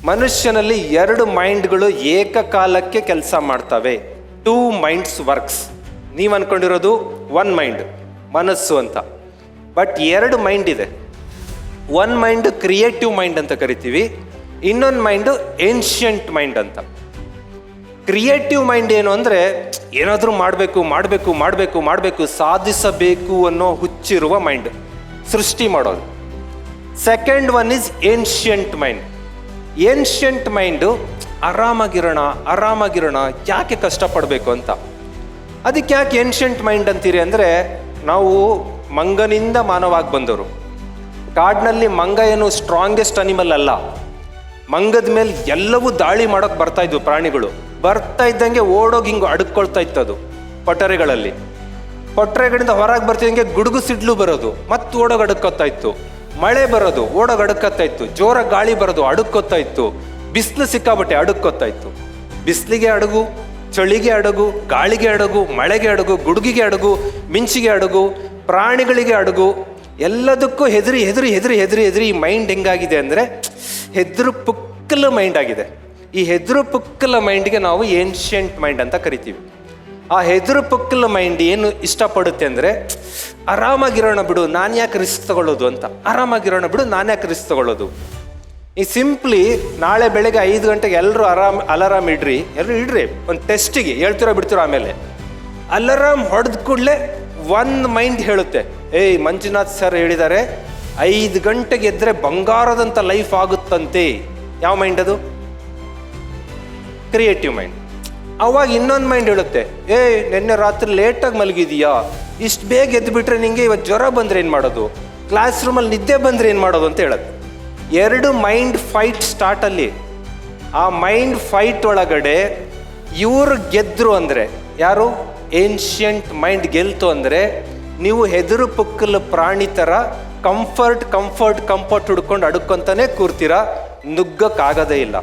ಮನುಷ್ಯನಲ್ಲಿ 2 ಮೈಂಡ್ಗಳು ಏಕಕಾಲಕ್ಕೆ ಕೆಲಸ ಮಾಡ್ತವೆ. 2 minds ವರ್ಕ್ಸ್. ನೀವು ಅನ್ಕೊಂಡಿರೋದು 1 ಮೈಂಡ್, ಮನಸ್ಸು ಅಂತ. ಬಟ್ 2 ಮೈಂಡ್ ಇದೆ. 1 ಮೈಂಡ್ ಕ್ರಿಯೇಟಿವ್ ಮೈಂಡ್ ಅಂತ ಕರಿತೀವಿ, ಇನ್ನೊಂದು ಮೈಂಡು ಏನ್ಷಿಯಂಟ್ ಮೈಂಡ್ ಅಂತ. ಕ್ರಿಯೇಟಿವ್ ಮೈಂಡ್ ಏನು ಅಂದರೆ ಏನಾದರೂ ಮಾಡಬೇಕು ಮಾಡಬೇಕು ಮಾಡಬೇಕು ಮಾಡಬೇಕು ಸಾಧಿಸಬೇಕು ಅನ್ನೋ ಹುಚ್ಚಿರುವ ಮೈಂಡ್, ಸೃಷ್ಟಿ ಮಾಡೋದು. Second one is ancient mind. Ancient mind ಆರಾಮಾಗಿರೋಣ ಆರಾಮಾಗಿರೋಣ, ಯಾಕೆ ಕಷ್ಟಪಡಬೇಕು ಅಂತ. ಅದಕ್ಕೆ ಯಾಕೆ ಏನ್ಷಿಯಂಟ್ ಮೈಂಡ್ ಅಂತೀರಿ ಅಂದರೆ, ನಾವು ಮಂಗನಿಂದ ಮಾನವಾಗಿ ಬಂದವರು. ಕಾಡಿನಲ್ಲಿ ಮಂಗ ಏನು ಸ್ಟ್ರಾಂಗೆಸ್ಟ್ ಅನಿಮಲ್ ಅಲ್ಲ. ಮಂಗದ ಮೇಲೆ ಎಲ್ಲವೂ ದಾಳಿ ಮಾಡೋಕೆ ಬರ್ತಾ ಇದ್ವು ಪ್ರಾಣಿಗಳು. ಬರ್ತಾ ಇದ್ದಂಗೆ ಓಡೋಗಿ ಹಿಂಗೆ ಅಡ್ಕೊಳ್ತಾ ಇತ್ತದು ಪೊಟರೆಗಳಲ್ಲಿ. ಪೊಟರೆಗಳಿಂದ ಹೊರಗೆ ಬರ್ತಿದ್ದಂಗೆ ಗುಡುಗು ಸಿಡ್ಲು ಬರೋದು, ಮತ್ತೆ ಓಡೋಗಿ ಅಡುಕೋತಾ ಇತ್ತು. ಮಳೆ ಬರೋದು, ಓಡೋಗಿ ಅಡುಕೋತಾ ಇತ್ತು. ಜೋರಾಗಿ ಗಾಳಿ ಬರೋದು, ಅಡುಕೋತಾ ಇತ್ತು. ಬಿಸಿಲು ಸಿಕ್ಕಾಬಟ್ಟೆ ಅಡುಕೋತಾ ಇತ್ತು. ಬಿಸಿಲಿಗೆ ಅಡಗು, ಚಳಿಗೆ ಅಡಗು, ಗಾಳಿಗೆ ಅಡಗು, ಮಳೆಗೆ ಅಡಗು, ಗುಡುಗಿಗೆ ಅಡಗು, ಮಿಂಚಿಗೆ ಅಡಗು, ಪ್ರಾಣಿಗಳಿಗೆ ಅಡಗು, ಎಲ್ಲದಕ್ಕೂ ಹೆದರಿ ಹೆದರಿ ಹೆದರಿ ಹೆದರಿ ಹೆದರಿ ಈ ಮೈಂಡ್ ಹೆಂಗಾಗಿದೆ ಅಂದರೆ ಹೆದ್ರು ಪುಕ್ಕಲ ಮೈಂಡ್ ಆಗಿದೆ. ಈ ಹೆದ್ರು ಪುಕ್ಕಲ ಮೈಂಡ್ಗೆ ನಾವು ಏನ್ಷಿಯಂಟ್ ಮೈಂಡ್ ಅಂತ ಕರಿತೀವಿ. ಆ ಹೆದ್ರು ಪುಕ್ಕಲ ಮೈಂಡ್ ಏನು ಇಷ್ಟಪಡುತ್ತೆ ಅಂದರೆ, ಆರಾಮಾಗಿರೋಣ ಬಿಡು, ನಾನು ಯಾಕೆ ರಿಸ್ಕ್ ತಗೊಳ್ಳೋದು ಅಂತ. ಆರಾಮಾಗಿರೋಣ ಬಿಡು, ನಾನು ಯಾಕೆ ರಿಸ್ಕ್ ತಗೊಳ್ಳೋದು. ಈ ಸಿಂಪ್ಲಿ ನಾಳೆ ಬೆಳಗ್ಗೆ 5 ಗಂಟೆಗೆ ಎಲ್ಲರೂ ಅಲಾರಾಮ್ ಇಡ್ರಿ, ಎಲ್ಲರೂ ಇಡ್ರಿ ಒಂದು ಟೆಸ್ಟಿಗೆ, ಹೇಳ್ತಿರೋ ಬಿಡ್ತಿರೋ. ಆಮೇಲೆ ಅಲಾರಾಮ್ ಹೊಡೆದ ಕೂಡಲೇ 1 ಮೈಂಡ್ ಹೇಳುತ್ತೆ, ಏಯ್ ಮಂಜುನಾಥ್ ಸರ್ ಹೇಳಿದ್ದಾರೆ 5 ಗಂಟೆಗೆ ಎದ್ರೆ ಬಂಗಾರದಂಥ ಲೈಫ್ ಆಗುತ್ತಂತೆ. ಯಾವ ಮೈಂಡ್ ಅದು? Creative mind. ಅವಾಗ ಇನ್ನೊಂದು ಮೈಂಡ್ ಹೇಳುತ್ತೆ, ನಿನ್ನೆ ರಾತ್ರಿ ಲೇಟಾಗಿ ಮಲಗಿದೀಯಾ, ಇಷ್ಟು ಬೇಗ ಎದ್ದುಬಿಟ್ರೆ ನಿಂಗೆ ಇವತ್ತು ಜ್ವರ ಬಂದರೆ ಏನು ಮಾಡೋದು, ಕ್ಲಾಸ್ ರೂಮಲ್ಲಿ ನಿದ್ದೆ ಬಂದರೆ ಏನು ಮಾಡೋದು ಅಂತ ಹೇಳುತ್ತೆ. 2 ಮೈಂಡ್ ಫೈಟ್ ಸ್ಟಾರ್ಟ್ ಅಲ್ಲಿ. ಆ ಮೈಂಡ್ ಫೈಟ್ ಒಳಗಡೆ ಇವರು ಗೆದ್ರು ಅಂದರೆ, ಯಾರು? ಏನ್ಷಿಯಂಟ್ ಮೈಂಡ್ ಗೆಲ್ತು ಅಂದರೆ, ನೀವು ಹೆದರು ಪುಕ್ಕಲ ಪ್ರಾಣಿ ಥರ ಕಂಫರ್ಟ್ ಕಂಫರ್ಟ್ ಕಂಫರ್ಟ್ ಹುಡ್ಕೊಂಡು ಅಡುಕೊಂತಾನೆ ಕೂರ್ತೀರಾ, ನುಗ್ಗಕ್ಕಾಗದೇ ಇಲ್ಲ.